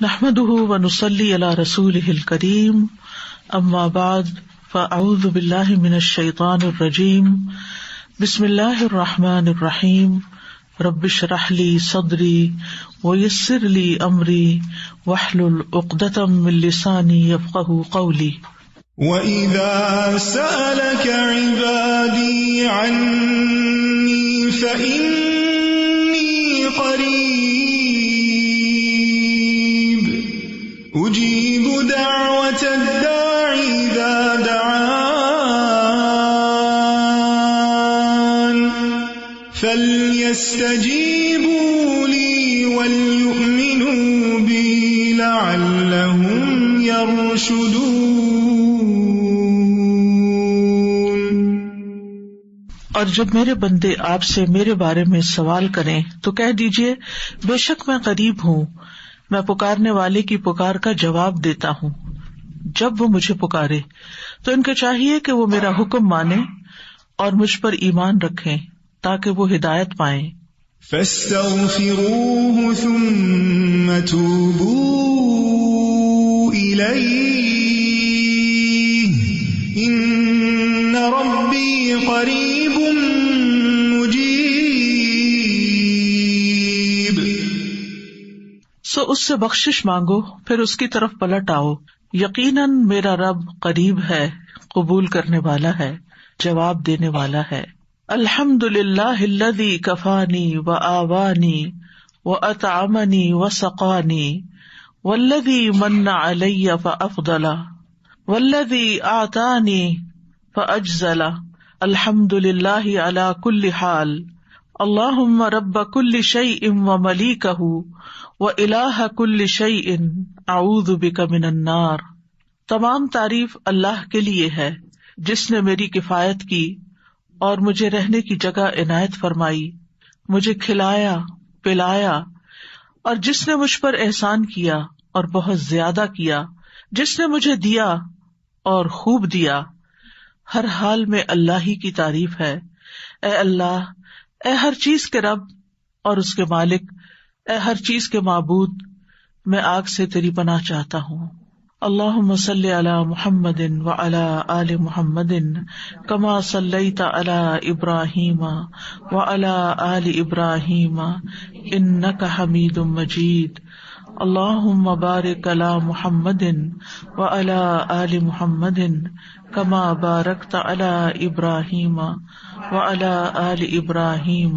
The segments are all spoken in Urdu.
نحمده ونصلي على رسوله الكريم اما بعد فاعوذ بالله من الشيطان الرجيم بسم الله الرحمن الرحيم رب اشرح لي صدري ويسر لي امري واحلل عقدة من لساني يفقهوا قولي وَإِذَا سَأَلَكَ عِبَادِي عَنِّي فَإِنِّي قَرِيبٌ أُجِيبُ دَعْوَةَ الدَّاعِ إِذَا دَعَانِ فَلْيَسْتَجِيبُوا لِي وَلْيُؤْمِنُوا بِي لَعَلَّهُمْ يَرْشُدُونَ۔ اور جب میرے بندے آپ سے میرے بارے میں سوال کریں تو کہہ دیجئے بے شک میں قریب ہوں، میں پکارنے والے کی پکار کا جواب دیتا ہوں۔ جب وہ مجھے پکارے تو ان کو چاہیے کہ وہ میرا حکم مانیں اور مجھ پر ایمان رکھیں تاکہ وہ ہدایت پائیں۔ فَاسْتَغْفِرُوهُ ثُمَّ تُوبُوا إِلَيْهِ إِنَّ رَبِّي قَرِيبٌ مُجِيبٌ۔ سو اس سے بخشش مانگو، پھر اس کی طرف پلٹ آؤ، یقیناً میرا رب قریب ہے، قبول کرنے والا ہے، جواب دینے والا ہے۔ الحمد للہ الذی کفانی وآوانی وأطعمنی وسقانی والذی من علی فأفضل والذی أعطانی فأجزل الحمد للہ علی کل حال اللہم رب کل شیء وملیکہ وإلہ کل شیء اعوذ بک من النار۔ تمام تعریف اللہ کے لیے ہے جس نے میری کفایت کی اور مجھے رہنے کی جگہ عنایت فرمائی، مجھے کھلایا پلایا، اور جس نے مجھ پر احسان کیا اور بہت زیادہ کیا، جس نے مجھے دیا اور خوب دیا، ہر حال میں اللہ ہی کی تعریف ہے۔ اے اللہ، اے ہر چیز کے رب اور اس کے مالک، اے ہر چیز کے معبود، میں آگ سے تیری پناہ چاہتا ہوں۔ اللہم صلی علی محمد وعلی آل محمد کما صلیت علی ابراہیم وعلی آل ابراہیم انک حمید مجید۔ اللہم بارک علی محمد وعلی آل محمد کما بارکت علی ابراہیم وعلی آل ابراہیم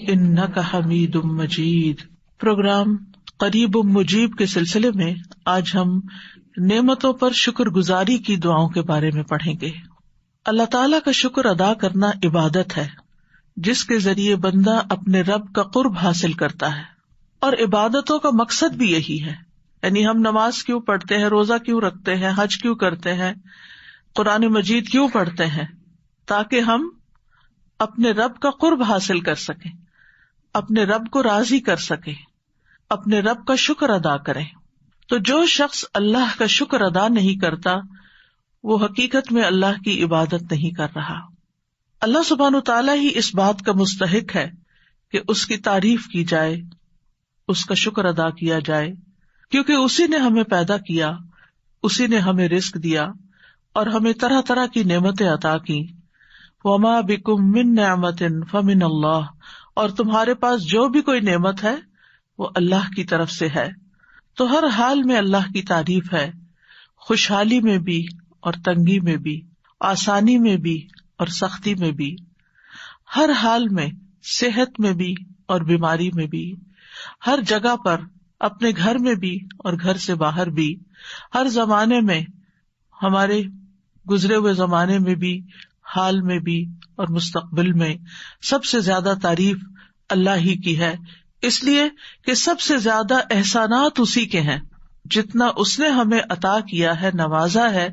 انک حمید مجید۔ پروگرام قریب مجیب کے سلسلے میں آج ہم نعمتوں پر شکر گزاری کی دعاؤں کے بارے میں پڑھیں گے۔ اللہ تعالیٰ کا شکر ادا کرنا عبادت ہے جس کے ذریعے بندہ اپنے رب کا قرب حاصل کرتا ہے، اور عبادتوں کا مقصد بھی یہی ہے۔ یعنی ہم نماز کیوں پڑھتے ہیں، روزہ کیوں رکھتے ہیں، حج کیوں کرتے ہیں، قرآن مجید کیوں پڑھتے ہیں؟ تاکہ ہم اپنے رب کا قرب حاصل کر سکیں، اپنے رب کو راضی کر سکیں، اپنے رب کا شکر ادا کریں۔ تو جو شخص اللہ کا شکر ادا نہیں کرتا وہ حقیقت میں اللہ کی عبادت نہیں کر رہا۔ اللہ سبحانہ وتعالیٰ ہی اس بات کا مستحق ہے کہ اس کی تعریف کی جائے، اس کا شکر ادا کیا جائے، کیونکہ اسی نے ہمیں پیدا کیا، اسی نے ہمیں رزق دیا اور ہمیں طرح طرح کی نعمتیں عطا کی۔ وما بکم من نعمت فمن اللہ، اور تمہارے پاس جو بھی کوئی نعمت ہے وہ اللہ کی طرف سے ہے۔ تو ہر حال میں اللہ کی تعریف ہے، خوشحالی میں بھی اور تنگی میں بھی، آسانی میں بھی اور سختی میں بھی، ہر حال میں، صحت میں بھی اور بیماری میں بھی، ہر جگہ پر، اپنے گھر میں بھی اور گھر سے باہر بھی، ہر زمانے میں، ہمارے گزرے ہوئے زمانے میں بھی، حال میں بھی اور مستقبل میں۔ سب سے زیادہ تعریف اللہ ہی کی ہے، اس لیے کہ سب سے زیادہ احسانات اسی کے ہیں۔ جتنا اس نے ہمیں عطا کیا ہے، نوازا ہے،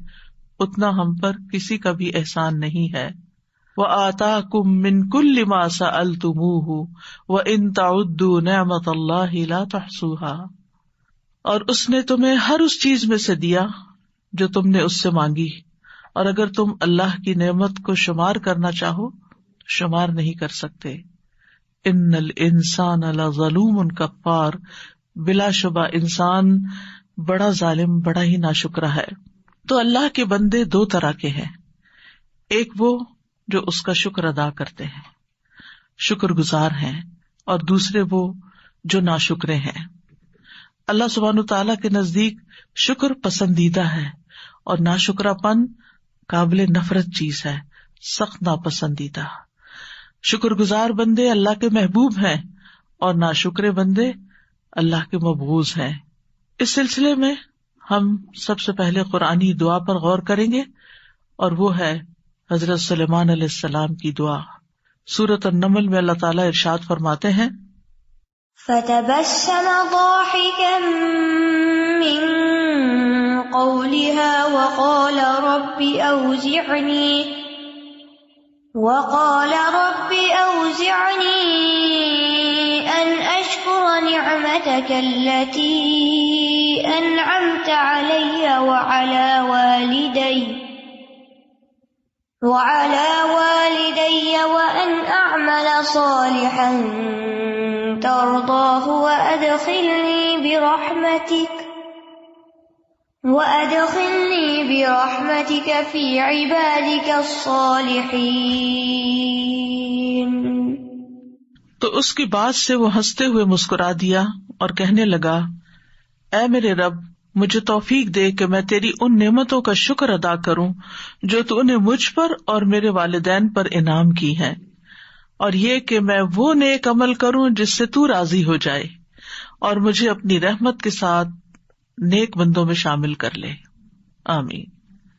اتنا ہم پر کسی کا بھی احسان نہیں ہے۔ وَآتَاكُم مِّن كُلِّ مَا سَأَلْتُمُوهُ وَإِن تَعُدُّوا نِعْمَتَ اللَّهِ لَا تُحْصُوهَا، اور اس نے تمہیں ہر اس چیز میں سے دیا جو تم نے اس سے مانگی، اور اگر تم اللہ کی نعمت کو شمار کرنا چاہو تو شمار نہیں کر سکتے۔ ان الانسان لظلوم کفار، بلا شبہ انسان بڑا ظالم، بڑا ہی ناشکرا ہے. تو اللہ کے بندے دو طرح کے ہیں، ایک وہ جو اس کا شکر ادا کرتے ہیں، شکر گزار ہیں، اور دوسرے وہ جو ناشکرے ہیں. اللہ سبحانہ تعالیٰ کے نزدیک شکر پسندیدہ ہے اور ناشکرا پن قابل نفرت چیز ہے، سخت ناپسندیدہ. شکر گزار بندے اللہ کے محبوب ہیں اور ناشکرے بندے اللہ کے مبغوض ہیں. اس سلسلے میں ہم سب سے پہلے قرآنی دعا پر غور کریں گے، اور وہ ہے حضرت سلیمان علیہ السلام کی دعا. سورۃ النمل میں اللہ تعالیٰ ارشاد فرماتے ہیں، فتبسم ضاحكا من قولها وقال رب أوزعني أن أشكر نعمتك التي أنعمت علي وعلى والدي وأن أعمل صالحا ترضاه وأدخلني برحمتك في عبادك الصالحين. تو اس کی بات سے وہ ہنستے ہوئے مسکرا دیا اور کہنے لگا، اے میرے رب، مجھے توفیق دے کہ میں تیری ان نعمتوں کا شکر ادا کروں جو تو نے مجھ پر اور میرے والدین پر انعام کی ہے، اور یہ کہ میں وہ نیک عمل کروں جس سے تو راضی ہو جائے، اور مجھے اپنی رحمت کے ساتھ نیک بندوں میں شامل کر لے. آمین.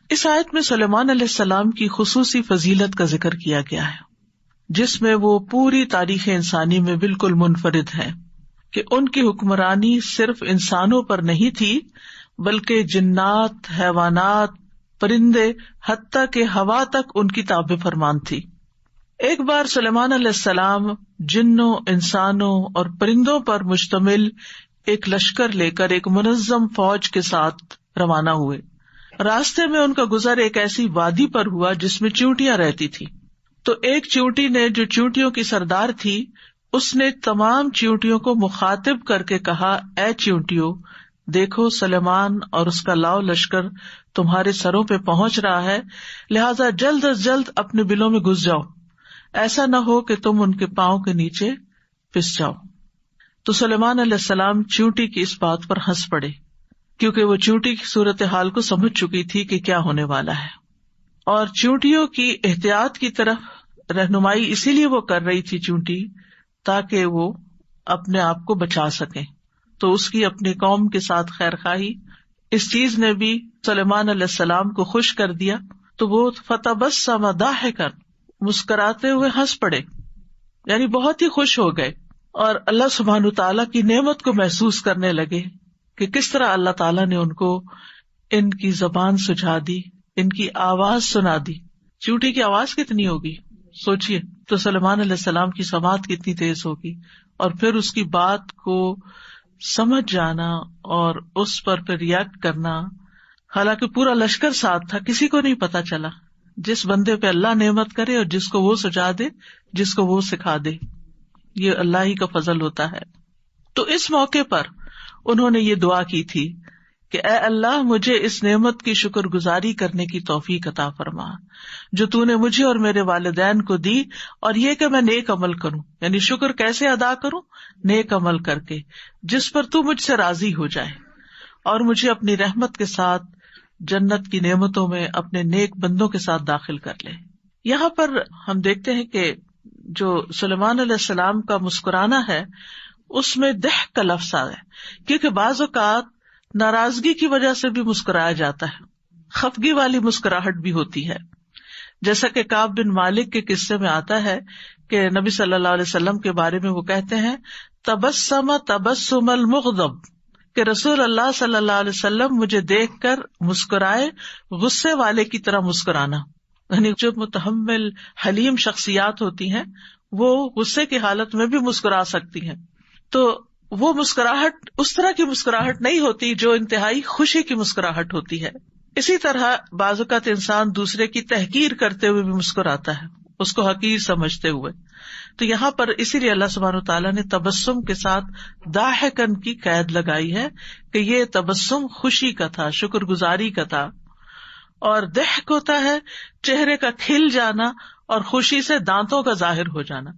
اس آیت میں سلیمان علیہ السلام کی خصوصی فضیلت کا ذکر کیا گیا ہے، جس میں وہ پوری تاریخ انسانی میں بالکل منفرد ہیں کہ ان کی حکمرانی صرف انسانوں پر نہیں تھی بلکہ جنات، حیوانات، پرندے، حتیٰ کہ ہوا تک ان کی تابع فرمان تھی. ایک بار سلیمان علیہ السلام جنوں، انسانوں اور پرندوں پر مشتمل ایک لشکر لے کر ایک منظم فوج کے ساتھ روانہ ہوئے. راستے میں ان کا گزر ایک ایسی وادی پر ہوا جس میں چیونٹیاں رہتی تھی. تو ایک چیونٹی نے، جو چیونٹیوں کی سردار تھی، اس نے تمام چیونٹیوں کو مخاطب کر کے کہا، اے چیونٹیوں، دیکھو سلیمان اور اس کا لاؤ لشکر تمہارے سروں پہ پہنچ رہا ہے، لہذا جلد از جلد اپنے بلوں میں گھس جاؤ، ایسا نہ ہو کہ تم ان کے پاؤں کے نیچے پس جاؤ. تو سلیمان علیہ السلام چیونٹی کی اس بات پر ہنس پڑے، کیونکہ وہ چیونٹی کی صورتحال کو سمجھ چکی تھی کہ کیا ہونے والا ہے، اور چیونٹیوں کی احتیاط کی طرف رہنمائی اسی لیے وہ کر رہی تھی چیونٹی، تاکہ وہ اپنے آپ کو بچا سکیں. تو اس کی اپنی قوم کے ساتھ خیر خواہی، اس چیز نے بھی سلیمان علیہ السلام کو خوش کر دیا. تو وہ فتبسم ضاحکا، مسکراتے ہوئے ہنس پڑے، یعنی بہت ہی خوش ہو گئے، اور اللہ سبحانہ تعالیٰ کی نعمت کو محسوس کرنے لگے کہ کس طرح اللہ تعالیٰ نے ان کو ان کی زبان سجھا دی، ان کی آواز سنا دی. چیونٹی کی آواز کتنی ہوگی سوچیے، تو سلیمان علیہ السلام کی سماعت کتنی تیز ہوگی، اور پھر اس کی بات کو سمجھ جانا اور اس پر پھر ریئیکٹ کرنا. حالانکہ پورا لشکر ساتھ تھا، کسی کو نہیں پتا چلا. جس بندے پہ اللہ نعمت کرے اور جس کو وہ سجا دے، جس کو وہ سکھا دے، یہ اللہ ہی کا فضل ہوتا ہے. تو اس موقع پر انہوں نے یہ دعا کی تھی کہ اے اللہ، مجھے اس نعمت کی شکر گزاری کرنے کی توفیق عطا فرما جو تو نے مجھے اور میرے والدین کو دی، اور یہ کہ میں نیک عمل کروں. یعنی شکر کیسے ادا کروں؟ نیک عمل کر کے جس پر تو مجھ سے راضی ہو جائے، اور مجھے اپنی رحمت کے ساتھ جنت کی نعمتوں میں اپنے نیک بندوں کے ساتھ داخل کر لے. یہاں پر ہم دیکھتے ہیں کہ جو سلیمان علیہ السلام کا مسکرانا ہے اس میں ضحک کا لفظ آیا ہے، کیونکہ بعض اوقات ناراضگی کی وجہ سے بھی مسکرایا جاتا ہے، خفگی والی مسکراہٹ بھی ہوتی ہے. جیسا کہ کعب بن مالک کے قصے میں آتا ہے کہ نبی صلی اللہ علیہ وسلم کے بارے میں وہ کہتے ہیں، تبسم تبسم المغضب، کہ رسول اللہ صلی اللہ علیہ وسلم مجھے دیکھ کر مسکرائے غصے والے کی طرح مسکرانا. یعنی جو متحمل حلیم شخصیات ہوتی ہیں وہ غصے کی حالت میں بھی مسکرا سکتی ہیں. تو وہ مسکراہٹ اس طرح کی مسکراہٹ نہیں ہوتی جو انتہائی خوشی کی مسکراہٹ ہوتی ہے. اسی طرح بعض اوقات انسان دوسرے کی تحقیر کرتے ہوئے بھی مسکراتا ہے، اس کو حقیر سمجھتے ہوئے. تو یہاں پر اسی لیے اللہ سبحانہ وتعالیٰ نے تبسم کے ساتھ ضاحکن کی قید لگائی ہے کہ یہ تبسم خوشی کا تھا، شکر گزاری کا تھا. اور ضحک ہوتا ہے چہرے کا کھل جانا اور خوشی سے دانتوں کا ظاہر ہو جانا.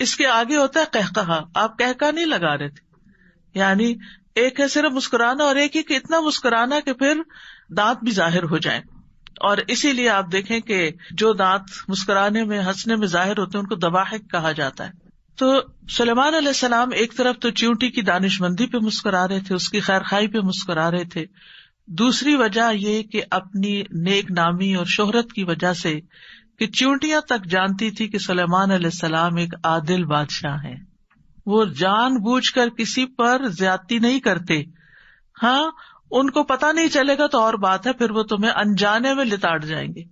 اس کے آگے ہوتا ہے قہقہا. آپ قہقہ نہیں لگا رہے تھے، یعنی ایک ہے صرف مسکرانا اور ایک ہی کہ اتنا مسکرانا کہ پھر دانت بھی ظاہر ہو جائیں. اور اسی لیے آپ دیکھیں کہ جو دانت مسکرانے میں ہنسنے میں ظاہر ہوتے ہیں ان کو ضواحک کہا جاتا ہے. تو سلیمان علیہ السلام ایک طرف تو چیونٹی کی دانش مندی پہ مسکرا رہے تھے، اس کی خیر خائی پہ مسکرا رہے تھے. دوسری وجہ یہ کہ اپنی نیک نامی اور شہرت کی وجہ سے کہ چیونٹیاں تک جانتی تھی کہ سلیمان علیہ السلام ایک عادل بادشاہ ہیں. وہ جان بوجھ کر کسی پر زیادتی نہیں کرتے. ہاں ان کو پتہ نہیں چلے گا تو اور بات ہے، پھر وہ تمہیں انجانے میں لتاڑ جائیں گے.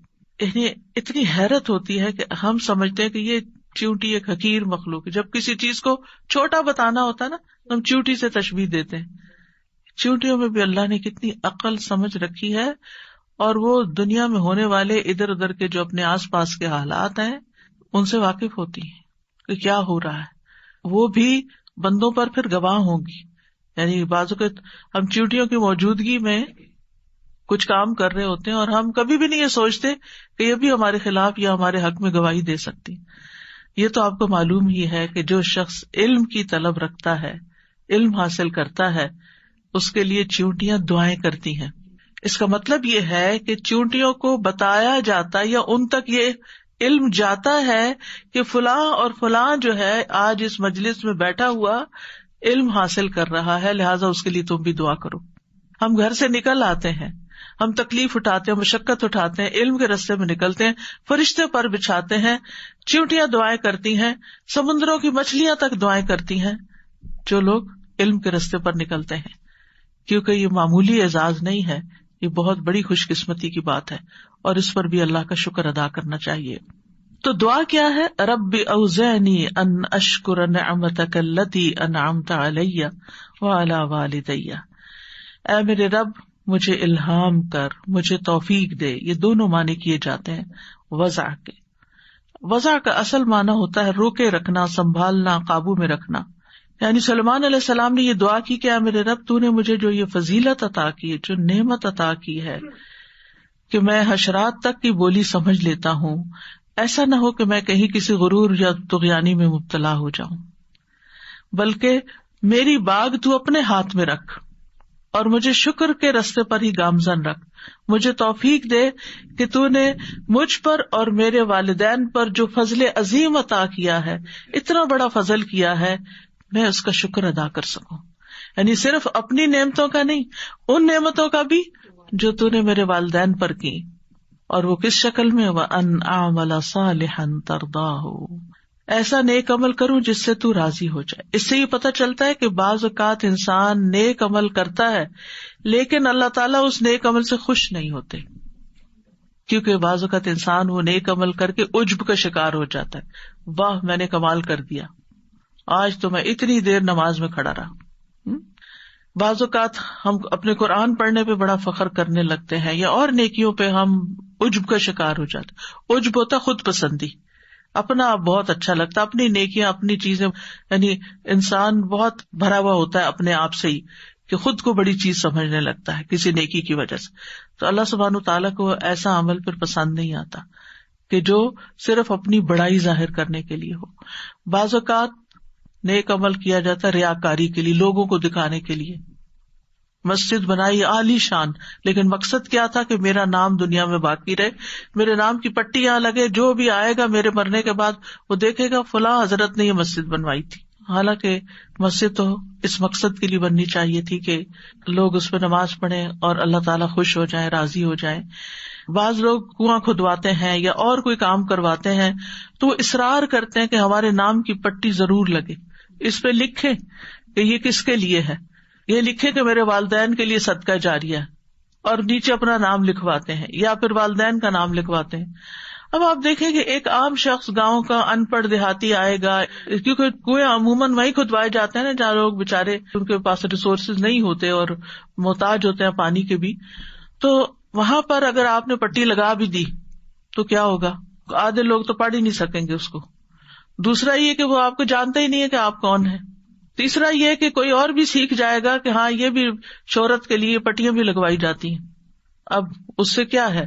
اتنی حیرت ہوتی ہے کہ ہم سمجھتے ہیں کہ یہ چیونٹی ایک حقیر مخلوق ہے. جب کسی چیز کو چھوٹا بتانا ہوتا ہے نا تو ہم چیونٹی سے تشبیہ دیتے ہیں. چیونٹیوں میں بھی اللہ نے کتنی عقل سمجھ رکھی ہے، اور وہ دنیا میں ہونے والے ادھر ادھر کے جو اپنے آس پاس کے حالات ہیں ان سے واقف ہوتی ہیں کہ کیا ہو رہا ہے. وہ بھی بندوں پر پھر گواہ ہوں گی. یعنی بعض اوقات ہم چیونٹیوں کی موجودگی میں کچھ کام کر رہے ہوتے ہیں اور ہم کبھی بھی نہیں یہ سوچتے کہ یہ بھی ہمارے خلاف یا ہمارے حق میں گواہی دے سکتی. یہ تو آپ کو معلوم ہی ہے کہ جو شخص علم کی طلب رکھتا ہے، علم حاصل کرتا ہے، اس کے لیے چیونٹیاں دعائیں کرتی ہیں. اس کا مطلب یہ ہے کہ چیونٹیوں کو بتایا جاتا یا ان تک یہ علم جاتا ہے کہ فلاں اور فلاں جو ہے آج اس مجلس میں بیٹھا ہوا علم حاصل کر رہا ہے، لہٰذا اس کے لیے تم بھی دعا کرو. ہم گھر سے نکل آتے ہیں، ہم تکلیف اٹھاتے ہیں، مشقت اٹھاتے ہیں، علم کے راستے میں نکلتے ہیں، فرشتے پر بچھاتے ہیں، چیونٹیاں دعائیں کرتی ہیں، سمندروں کی مچھلیاں تک دعائیں کرتی ہیں جو لوگ علم کے راستے پر نکلتے ہیں. کیونکہ یہ معمولی اعزاز نہیں ہے، یہ بہت بڑی خوش قسمتی کی بات ہے، اور اس پر بھی اللہ کا شکر ادا کرنا چاہیے. تو دعا کیا ہے؟ رب اوزعنی ان اشکر نعمتک التی انعمت علی وعلی والدی. اے میرے رب مجھے الہام کر، مجھے توفیق دے. یہ دونوں معنی کیے جاتے ہیں وضع کے. وضع کا اصل معنی ہوتا ہے روکے رکھنا، سنبھالنا، قابو میں رکھنا. یعنی سلیمان علیہ السلام نے یہ دعا کی کہ اے میرے رب تو نے مجھے جو یہ فضیلت عطا کی ہے، جو نعمت عطا کی ہے کہ میں حشرات تک کی بولی سمجھ لیتا ہوں، ایسا نہ ہو کہ میں کہیں کسی غرور یا طغیانی میں مبتلا ہو جاؤں، بلکہ میری باغ تو اپنے ہاتھ میں رکھ اور مجھے شکر کے رستے پر ہی گامزن رکھ. مجھے توفیق دے کہ تو نے مجھ پر اور میرے والدین پر جو فضل عظیم عطا کیا ہے، اتنا بڑا فضل کیا ہے، میں اس کا شکر ادا کر سکوں. یعنی صرف اپنی نعمتوں کا نہیں، ان نعمتوں کا بھی جو تو نے میرے والدین پر کی. اور وہ کس شکل میں؟ وَأَنْ أَعْمَلَ صَالِحًا تَرْضَاهُ، ایسا نیک عمل کروں جس سے تو راضی ہو جائے. اس سے یہ پتہ چلتا ہے کہ بعض اوقات انسان نیک عمل کرتا ہے لیکن اللہ تعالیٰ اس نیک عمل سے خوش نہیں ہوتے، کیونکہ بعض اوقات انسان وہ نیک عمل کر کے عجب کا شکار ہو جاتا ہے. واہ میں نے کمال کر دیا، آج تو میں اتنی دیر نماز میں کھڑا رہا. بعض اوقات ہم اپنے قرآن پڑھنے پہ بڑا فخر کرنے لگتے ہیں یا اور نیکیوں پہ ہم عجب کا شکار ہو جاتے. عجب ہوتا خود پسندی، اپنا آپ بہت اچھا لگتا، اپنی نیکیاں، اپنی چیزیں، یعنی انسان بہت بھرا ہوا ہوتا ہے اپنے آپ سے ہی کہ خود کو بڑی چیز سمجھنے لگتا ہے کسی نیکی کی وجہ سے. تو اللہ سبحانہ تعالیٰ کو ایسا عمل پھر پسند نہیں آتا کہ جو صرف اپنی بڑائی ظاہر کرنے کے لیے ہو. بعض اوقات نیک عمل کیا جاتا ہے ریاکاری کے لیے، لوگوں کو دکھانے کے لیے. مسجد بنائی عالی شان، لیکن مقصد کیا تھا کہ میرا نام دنیا میں باقی رہے، میرے نام کی پٹی یہاں لگے، جو بھی آئے گا میرے مرنے کے بعد وہ دیکھے گا فلاں حضرت نے یہ مسجد بنوائی تھی. حالانکہ مسجد تو اس مقصد کے لیے بننی چاہیے تھی کہ لوگ اس پہ نماز پڑھیں اور اللہ تعالیٰ خوش ہو جائیں، راضی ہو جائیں. بعض لوگ کنواں کھدواتے ہیں یا اور کوئی کام کرواتے ہیں تو وہ اصرار کرتے ہیں کہ ہمارے نام کی پٹی ضرور لگے، اس پہ لکھیں کہ یہ کس کے لیے ہے، یہ لکھیں کہ میرے والدین کے لیے صدقہ جاریہ ہے، اور نیچے اپنا نام لکھواتے ہیں یا پھر والدین کا نام لکھواتے ہیں. اب آپ دیکھیں کہ ایک عام شخص گاؤں کا ان پڑھ دیہاتی آئے گا، کیونکہ کنویں عموماً وہیں کھدوائے جاتے ہیں نا جہاں لوگ بےچارے ان کے پاس ریسورسز نہیں ہوتے اور محتاج ہوتے ہیں پانی کے بھی. تو وہاں پر اگر آپ نے پٹی لگا بھی دی تو کیا ہوگا؟ آدھے لوگ تو پڑھ ہی نہیں سکیں گے اس کو. دوسرا یہ کہ وہ آپ کو جانتا ہی نہیں ہے کہ آپ کون ہیں. تیسرا یہ کہ کوئی اور بھی سیکھ جائے گا کہ ہاں یہ بھی شہرت کے لیے پٹیاں بھی لگوائی جاتی ہیں. اب اس سے کیا ہے,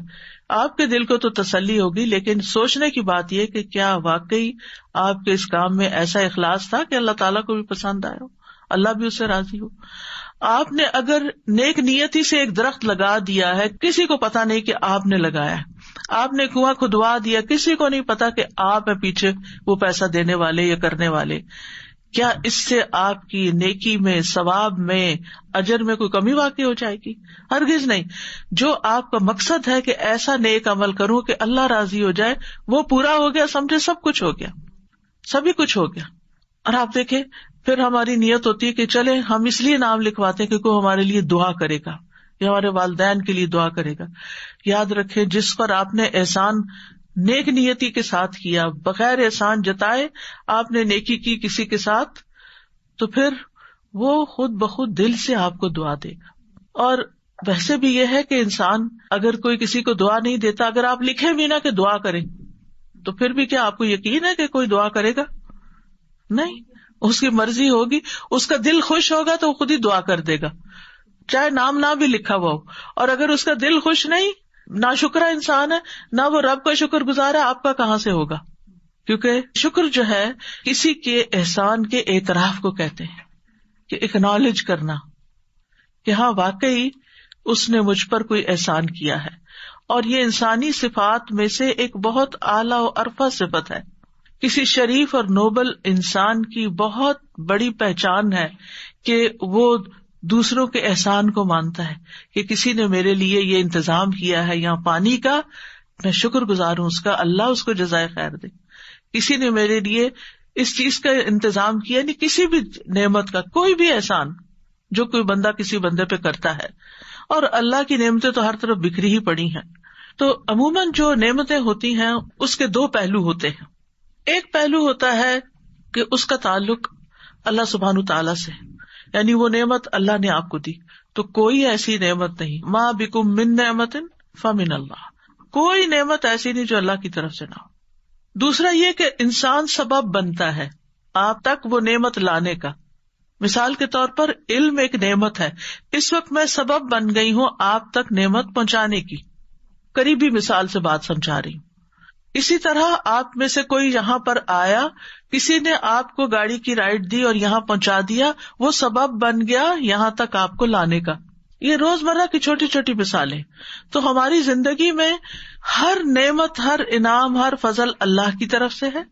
آپ کے دل کو تو تسلی ہوگی, لیکن سوچنے کی بات یہ کہ کیا واقعی آپ کے اس کام میں ایسا اخلاص تھا کہ اللہ تعالیٰ کو بھی پسند آئے ہو, اللہ بھی اس سے راضی ہو. آپ نے اگر نیک نیتی سے ایک درخت لگا دیا ہے, کسی کو پتا نہیں کہ آپ نے لگایا ہے. آپ نے کنواں کھدوا دیا, کسی کو نہیں پتا کہ آپ ہیں پیچھے وہ پیسہ دینے والے یا کرنے والے. کیا اس سے آپ کی نیکی میں, ثواب میں, اجر میں کوئی کمی واقع ہو جائے گی؟ ہرگز نہیں. جو آپ کا مقصد ہے کہ ایسا نیک عمل کروں کہ اللہ راضی ہو جائے, وہ پورا ہو گیا, سمجھے سب کچھ ہو گیا, سبھی کچھ ہو گیا. اور آپ دیکھیں پھر ہماری نیت ہوتی ہے کہ چلے ہم اس لیے نام لکھواتے ہیں کہ کوئی ہمارے لیے دعا کرے گا یا ہمارے والدین کے لیے دعا کرے گا. یاد رکھیں جس پر آپ نے احسان نیک نیتی کے ساتھ کیا, بغیر احسان جتائے آپ نے نیکی کی کسی کے ساتھ, تو پھر وہ خود بخود دل سے آپ کو دعا دے گا. اور ویسے بھی یہ ہے کہ انسان اگر کوئی کسی کو دعا نہیں دیتا, اگر آپ لکھیں بھی نہ کہ دعا کریں, تو پھر بھی کیا آپ کو یقین ہے کہ کوئی دعا کرے گا؟ نہیں. اس کی مرضی ہوگی, اس کا دل خوش ہوگا تو وہ خود ہی دعا کر دے گا, چاہے نام نہ بھی لکھا ہوا ہو. اور اگر اس کا دل خوش نہیں, ناشکرا انسان ہے, نہ وہ رب کا شکر گزار ہے, آپ کا کہاں سے ہوگا؟ کیونکہ شکر جو ہے کسی کے احسان کے اعتراف کو کہتے ہیں, کہ اکنالج کرنا کہ ہاں واقعی اس نے مجھ پر کوئی احسان کیا ہے. اور یہ انسانی صفات میں سے ایک بہت اعلیٰ و عرفہ صفت ہے. کسی شریف اور نوبل انسان کی بہت بڑی پہچان ہے کہ وہ دوسروں کے احسان کو مانتا ہے, کہ کسی نے میرے لیے یہ انتظام کیا ہے یہاں پانی کا, میں شکر گزار ہوں اس کا, اللہ اس کو جزائے خیر دے. کسی نے میرے لیے اس چیز کا انتظام کیا, نہیں کسی بھی نعمت کا, کوئی بھی احسان جو کوئی بندہ کسی بندے پہ کرتا ہے. اور اللہ کی نعمتیں تو ہر طرف بکھری ہی پڑی ہیں. تو عموماً جو نعمتیں ہوتی ہیں اس کے دو پہلو ہوتے ہیں. ایک پہلو ہوتا ہے کہ اس کا تعلق اللہ سبحانہ تعالیٰ سے, یعنی وہ نعمت اللہ نے آپ کو دی, تو کوئی ایسی نعمت نہیں, ما بکم من نعمت فمن اللہ, کوئی نعمت ایسی نہیں جو اللہ کی طرف سے نہ ہو. دوسرا یہ کہ انسان سبب بنتا ہے آپ تک وہ نعمت لانے کا. مثال کے طور پر علم ایک نعمت ہے, اس وقت میں سبب بن گئی ہوں آپ تک نعمت پہنچانے کی. قریبی مثال سے بات سمجھا رہی ہوں. اسی طرح آپ میں سے کوئی یہاں پر آیا, کسی نے آپ کو گاڑی کی رائڈ دی اور یہاں پہنچا دیا, وہ سبب بن گیا یہاں تک آپ کو لانے کا. یہ روزمرہ کی چھوٹی چھوٹی مثالیں. تو ہماری زندگی میں ہر نعمت, ہر انعام, ہر فضل اللہ کی طرف سے ہے.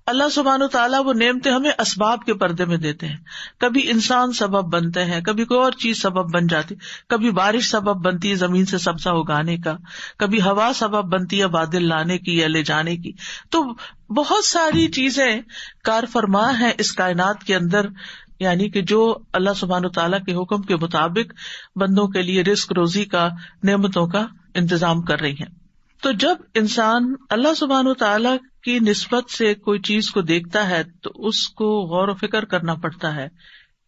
اللہ سبحانہ وتعالیٰ وہ نعمتیں ہمیں اسباب کے پردے میں دیتے ہیں. کبھی انسان سبب بنتے ہیں, کبھی کوئی اور چیز سبب بن جاتی, کبھی بارش سبب بنتی ہے زمین سے سبزہ اگانے کا, کبھی ہوا سبب بنتی ہے بادل لانے کی یا لے جانے کی. تو بہت ساری چیزیں کار فرما ہیں اس کائنات کے اندر, یعنی کہ جو اللہ سبحانہ وتعالیٰ کے حکم کے مطابق بندوں کے لیے رزق روزی کا, نعمتوں کا انتظام کر رہی ہیں. تو جب انسان اللہ سبحانہ وتعالیٰ کی نسبت سے کوئی چیز کو دیکھتا ہے تو اس کو غور و فکر کرنا پڑتا ہے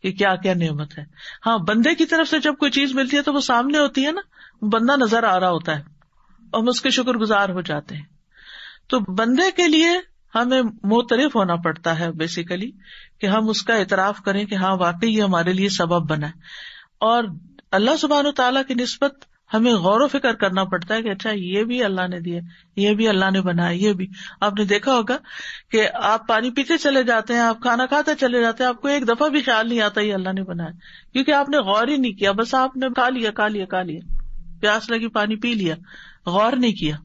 کہ کیا کیا نعمت ہے. ہاں, بندے کی طرف سے جب کوئی چیز ملتی ہے تو وہ سامنے ہوتی ہے نا, بندہ نظر آ رہا ہوتا ہے, اور ہم اس کے شکر گزار ہو جاتے ہیں. تو بندے کے لیے ہمیں معترف ہونا پڑتا ہے بیسیکلی, کہ ہم اس کا اعتراف کریں کہ ہاں واقعی یہ ہمارے لیے سبب بنا ہے. اور اللہ سبحانہ وتعالیٰ کی نسبت ہمیں غور و فکر کرنا پڑتا ہے کہ اچھا یہ بھی اللہ نے دیا, یہ بھی اللہ نے بنایا. یہ بھی آپ نے دیکھا ہوگا کہ آپ پانی پیتے چلے جاتے ہیں, آپ کھانا کھاتے چلے جاتے ہیں, آپ کو ایک دفعہ بھی خیال نہیں آتا یہ اللہ نے بنایا, کیونکہ آپ نے غور ہی نہیں کیا, بس آپ نے کھا لیا, پیاس لگی پانی پی لیا, غور نہیں کیا.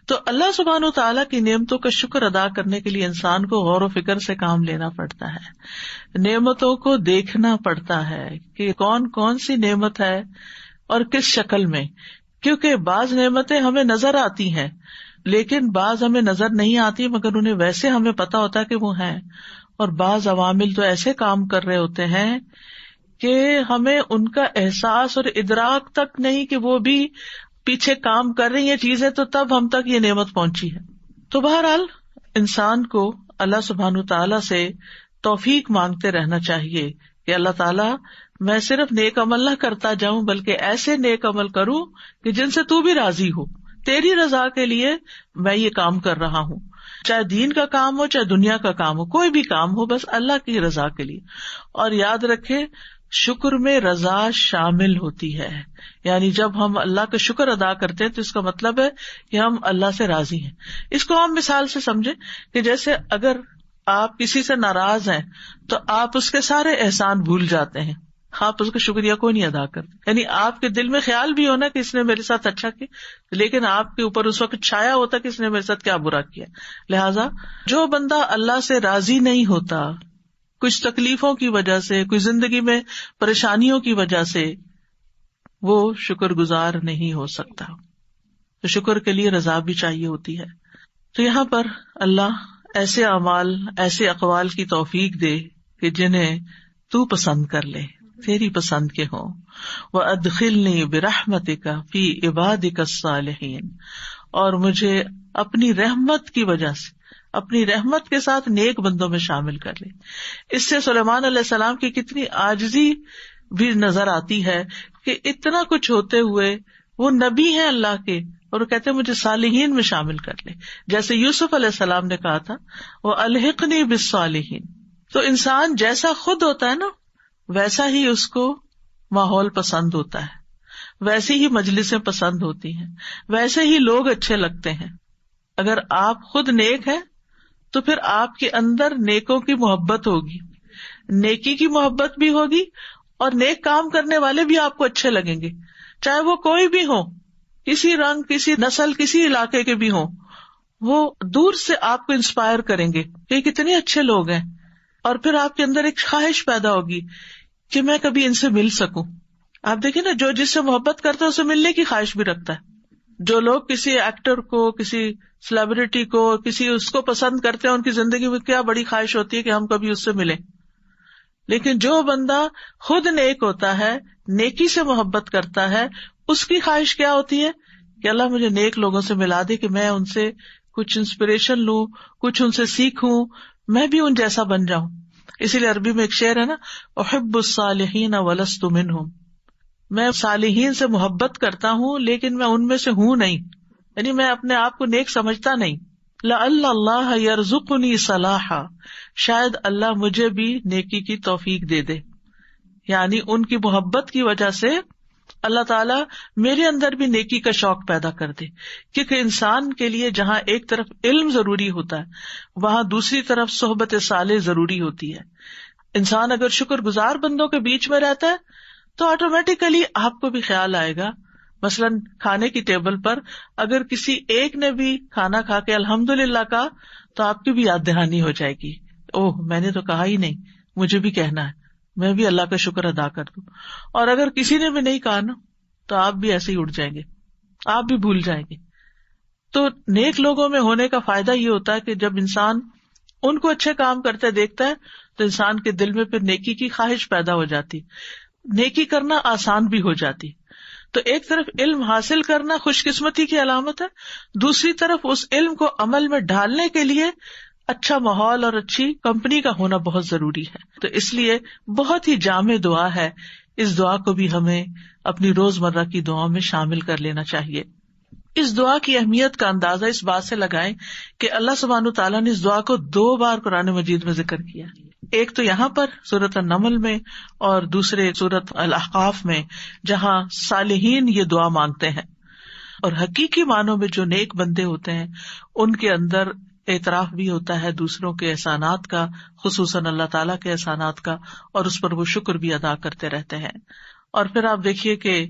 تو اللہ سبحانہ و تعالیٰ کی نعمتوں کا شکر ادا کرنے کے لیے انسان کو غور و فکر سے کام لینا پڑتا ہے, نعمتوں کو دیکھنا پڑتا ہے کہ کون کون سی نعمت ہے اور کس شکل میں. کیونکہ بعض نعمتیں ہمیں نظر آتی ہیں لیکن بعض ہمیں نظر نہیں آتی, مگر انہیں ویسے ہمیں پتا ہوتا ہے کہ وہ ہیں. اور بعض عوامل تو ایسے کام کر رہے ہوتے ہیں کہ ہمیں ان کا احساس اور ادراک تک نہیں کہ وہ بھی پیچھے کام کر رہی ہیں چیزیں, تو تب ہم تک یہ نعمت پہنچی ہے. تو بہرحال انسان کو اللہ سبحانہ تعالیٰ سے توفیق مانگتے رہنا چاہیے کہ اللہ تعالیٰ میں صرف نیک عمل نہ کرتا جاؤں بلکہ ایسے نیک عمل کروں کہ جن سے تو بھی راضی ہو, تیری رضا کے لیے میں یہ کام کر رہا ہوں، چاہے دین کا کام ہو چاہے دنیا کا کام ہو، کوئی بھی کام ہو، بس اللہ کی رضا کے لیے. اور یاد رکھے شکر میں رضا شامل ہوتی ہے، یعنی جب ہم اللہ کا شکر ادا کرتے ہیں تو اس کا مطلب ہے کہ ہم اللہ سے راضی ہیں. اس کو ہم مثال سے سمجھیں کہ جیسے اگر آپ کسی سے ناراض ہیں تو آپ اس کے سارے احسان بھول جاتے ہیں، آپ اس کا شکریہ کو نہیں ادا کرتے. یعنی آپ کے دل میں خیال بھی ہونا کہ اس نے میرے ساتھ اچھا کیا، لیکن آپ کے اوپر اس وقت چھایا ہوتا کہ اس نے میرے ساتھ کیا برا کیا. لہذا جو بندہ اللہ سے راضی نہیں ہوتا کچھ تکلیفوں کی وجہ سے، کوئی زندگی میں پریشانیوں کی وجہ سے، وہ شکر گزار نہیں ہو سکتا. تو شکر کے لیے رضا بھی چاہیے ہوتی ہے. تو یہاں پر اللہ ایسے اعمال، ایسے اقوال کی توفیق دے کہ جنہیں تو پسند کر لے، تیری پسند کے ہوں. وَأَدْخِلْنِي بِرَحْمَتِكَ فِي عِبَادِكَ الصَّالِحِينَ، اور مجھے اپنی رحمت کی وجہ سے، اپنی رحمت کے ساتھ نیک بندوں میں شامل کر لے. اس سے سلیمان علیہ السلام کی کتنی عاجزی بھی نظر آتی ہے کہ اتنا کچھ ہوتے ہوئے وہ نبی ہیں اللہ کے، اور وہ کہتے ہیں مجھے صالحین میں شامل کر لے. جیسے یوسف علیہ السلام نے کہا تھا وَأَلْحِقْنِي بِالصَّالِحِينَ. تو انسان جیسا خود ہوتا ہے نا، ویسا ہی اس کو ماحول پسند ہوتا ہے، ویسے ہی مجلسیں پسند ہوتی ہیں، ویسے ہی لوگ اچھے لگتے ہیں. اگر آپ خود نیک ہیں تو پھر آپ کے اندر نیکوں کی محبت ہوگی، نیکی کی محبت بھی ہوگی، اور نیک کام کرنے والے بھی آپ کو اچھے لگیں گے، چاہے وہ کوئی بھی ہو، کسی رنگ، کسی نسل، کسی علاقے کے بھی ہوں. وہ دور سے آپ کو انسپائر کریں گے کہ یہ کتنے اچھے لوگ ہیں، اور پھر آپ کے اندر ایک خواہش پیدا ہوگی کہ میں کبھی ان سے مل سکوں. آپ دیکھیں نا، جو جس سے محبت کرتا ہے اسے ملنے کی خواہش بھی رکھتا ہے. جو لوگ کسی ایکٹر کو، کسی سیلیبریٹی کو، کسی اس کو پسند کرتے ہیں، ان کی زندگی میں کیا بڑی خواہش ہوتی ہے کہ ہم کبھی اس سے ملیں. لیکن جو بندہ خود نیک ہوتا ہے، نیکی سے محبت کرتا ہے، اس کی خواہش کیا ہوتی ہے کہ اللہ مجھے نیک لوگوں سے ملا دے کہ میں ان سے کچھ انسپریشن لوں، کچھ ان سے سیکھوں، میں بھی ان جیسا بن جاؤں. اسی لیے عربی میں ایک شعر ہے نا، احب الصالحین ولست منہم، میں صالحین سے محبت کرتا ہوں لیکن میں ان میں سے ہوں نہیں، یعنی میں اپنے آپ کو نیک سمجھتا نہیں. لعل اللہ یرزقنی صلاحا، شاید اللہ مجھے بھی نیکی کی توفیق دے دے. یعنی ان کی محبت کی وجہ سے اللہ تعالیٰ میرے اندر بھی نیکی کا شوق پیدا کر دے. کیونکہ انسان کے لیے جہاں ایک طرف علم ضروری ہوتا ہے، وہاں دوسری طرف صحبت صالح ضروری ہوتی ہے. انسان اگر شکر گزار بندوں کے بیچ میں رہتا ہے تو آٹومیٹیکلی آپ کو بھی خیال آئے گا. مثلاً کھانے کی ٹیبل پر اگر کسی ایک نے بھی کھانا کھا کے الحمدللہ کہا تو آپ کی بھی یاد دہانی ہو جائے گی، اوہ میں نے تو کہا ہی نہیں، مجھے بھی کہنا ہے، میں بھی اللہ کا شکر ادا کر دوں. اور اگر کسی نے بھی نہیں کہا نا تو آپ بھی ایسے ہی اٹھ جائیں گے، آپ بھی بھول جائیں گے. تو نیک لوگوں میں ہونے کا فائدہ یہ ہوتا ہے کہ جب انسان ان کو اچھے کام کرتے دیکھتا ہے تو انسان کے دل میں پھر نیکی کی خواہش پیدا ہو جاتی، نیکی کرنا آسان بھی ہو جاتی. تو ایک طرف علم حاصل کرنا خوش قسمتی کی علامت ہے، دوسری طرف اس علم کو عمل میں ڈالنے کے لیے اچھا ماحول اور اچھی کمپنی کا ہونا بہت ضروری ہے. تو اس لیے بہت ہی جامع دعا ہے، اس دعا کو بھی ہمیں اپنی روزمرہ کی دعاؤں میں شامل کر لینا چاہیے. اس دعا کی اہمیت کا اندازہ اس بات سے لگائیں کہ اللہ سبحانہ وتعالیٰ نے اس دعا کو 2 بار قرآن مجید میں ذکر کیا. ایک تو یہاں پر سورۃ النمل میں، اور دوسرے سورۃ الاحقاف میں، جہاں صالحین یہ دعا مانگتے ہیں. اور حقیقی معنوں میں جو نیک بندے ہوتے ہیں ان کے اندر اعتراف بھی ہوتا ہے دوسروں کے احسانات کا، خصوصاً اللہ تعالیٰ کے احسانات کا، اور اس پر وہ شکر بھی ادا کرتے رہتے ہیں. اور پھر آپ دیکھیے کہ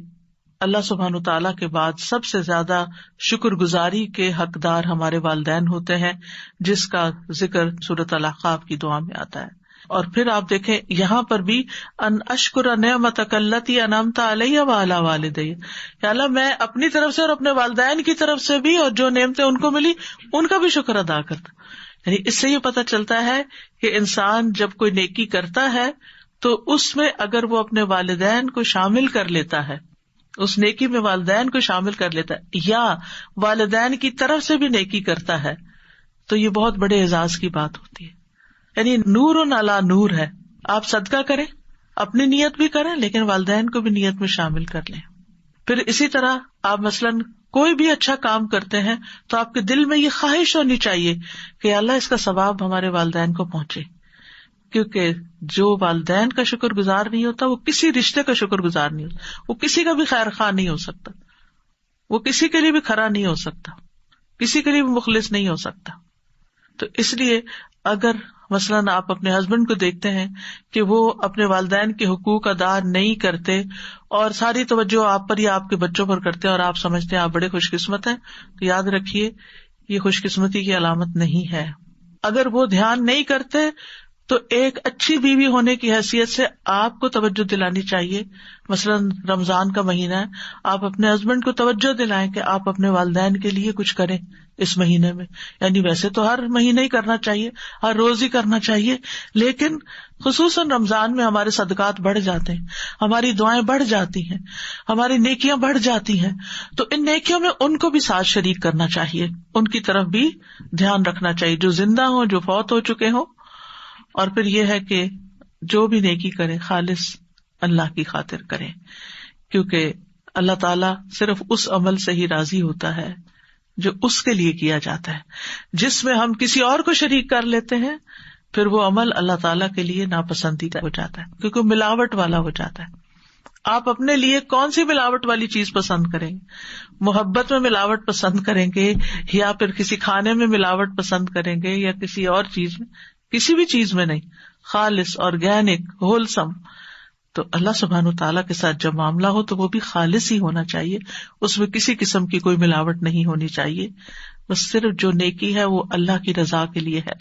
اللہ سبحانہ تعالیٰ کے بعد سب سے زیادہ شکر گزاری کے حقدار ہمارے والدین ہوتے ہیں، جس کا ذکر سورۃ الاحقاف کی دعا میں آتا ہے. اور پھر آپ دیکھیں یہاں پر بھی ان اشکر نعمتک التی انعمت علی وعلی والدی، یا اللہ میں اپنی طرف سے اور اپنے والدین کی طرف سے بھی، اور جو نعمتیں ان کو ملی ان کا بھی شکر ادا کرتا. یعنی اس سے یہ پتہ چلتا ہے کہ انسان جب کوئی نیکی کرتا ہے تو اس میں اگر وہ اپنے والدین کو شامل کر لیتا ہے، اس نیکی میں والدین کو شامل کر لیتا ہے، یا والدین کی طرف سے بھی نیکی کرتا ہے، تو یہ بہت بڑے اعزاز کی بات ہوتی ہے. یعنی نور علی نور ہے. آپ صدقہ کریں، اپنی نیت بھی کریں، لیکن والدین کو بھی نیت میں شامل کر لیں. پھر اسی طرح آپ مثلاً کوئی بھی اچھا کام کرتے ہیں تو آپ کے دل میں یہ خواہش ہونی چاہیے کہ اللہ اس کا ثواب ہمارے والدین کو پہنچے، کیونکہ جو والدین کا شکر گزار نہیں ہوتا وہ کسی رشتے کا شکر گزار نہیں ہوتا، وہ کسی کا بھی خیر خواہ نہیں ہو سکتا، وہ کسی کے لیے بھی کھرا نہیں ہو سکتا، کسی کے لیے بھی مخلص نہیں ہو سکتا. تو اس لیے اگر مثلاً آپ اپنے ہسبینڈ کو دیکھتے ہیں کہ وہ اپنے والدین کے حقوق ادا نہیں کرتے اور ساری توجہ آپ پر یا آپ کے بچوں پر کرتے ہیں اور آپ سمجھتے ہیں آپ بڑے خوش قسمت ہیں، تو یاد رکھیے یہ خوش قسمتی کی علامت نہیں ہے. اگر وہ دھیان نہیں کرتے تو ایک اچھی بیوی ہونے کی حیثیت سے آپ کو توجہ دلانی چاہیے. مثلاً رمضان کا مہینہ ہے، آپ اپنے ہسبینڈ کو توجہ دلائیں کہ آپ اپنے والدین کے لیے کچھ کریں اس مہینے میں. یعنی ویسے تو ہر مہینے ہی کرنا چاہیے، ہر روز ہی کرنا چاہیے، لیکن خصوصاً رمضان میں ہمارے صدقات بڑھ جاتے ہیں، ہماری دعائیں بڑھ جاتی ہیں، ہماری نیکیاں بڑھ جاتی ہیں. تو ان نیکیوں میں ان کو بھی ساتھ شریک کرنا چاہیے، ان کی طرف بھی دھیان رکھنا چاہیے، جو زندہ ہوں، جو فوت ہو چکے ہوں. اور پھر یہ ہے کہ جو بھی نیکی کریں خالص اللہ کی خاطر کریں، کیونکہ اللہ تعالیٰ صرف اس عمل سے ہی راضی ہوتا ہے جو اس کے لیے کیا جاتا ہے. جس میں ہم کسی اور کو شریک کر لیتے ہیں پھر وہ عمل اللہ تعالیٰ کے لیے ناپسندیدہ ہو جاتا ہے، کیونکہ ملاوٹ والا ہو جاتا ہے. آپ اپنے لیے کون سی ملاوٹ والی چیز پسند کریں گے؟ محبت میں ملاوٹ پسند کریں گے یا پھر کسی کھانے میں ملاوٹ پسند کریں گے یا کسی اور چیز میں؟ کسی بھی چیز میں نہیں، خالص آرگینک ہولسم. تو اللہ سبحانہ تعالیٰ کے ساتھ جب معاملہ ہو تو وہ بھی خالص ہی ہونا چاہیے، اس میں کسی قسم کی کوئی ملاوٹ نہیں ہونی چاہیے. بس صرف جو نیکی ہے وہ اللہ کی رضا کے لیے ہے.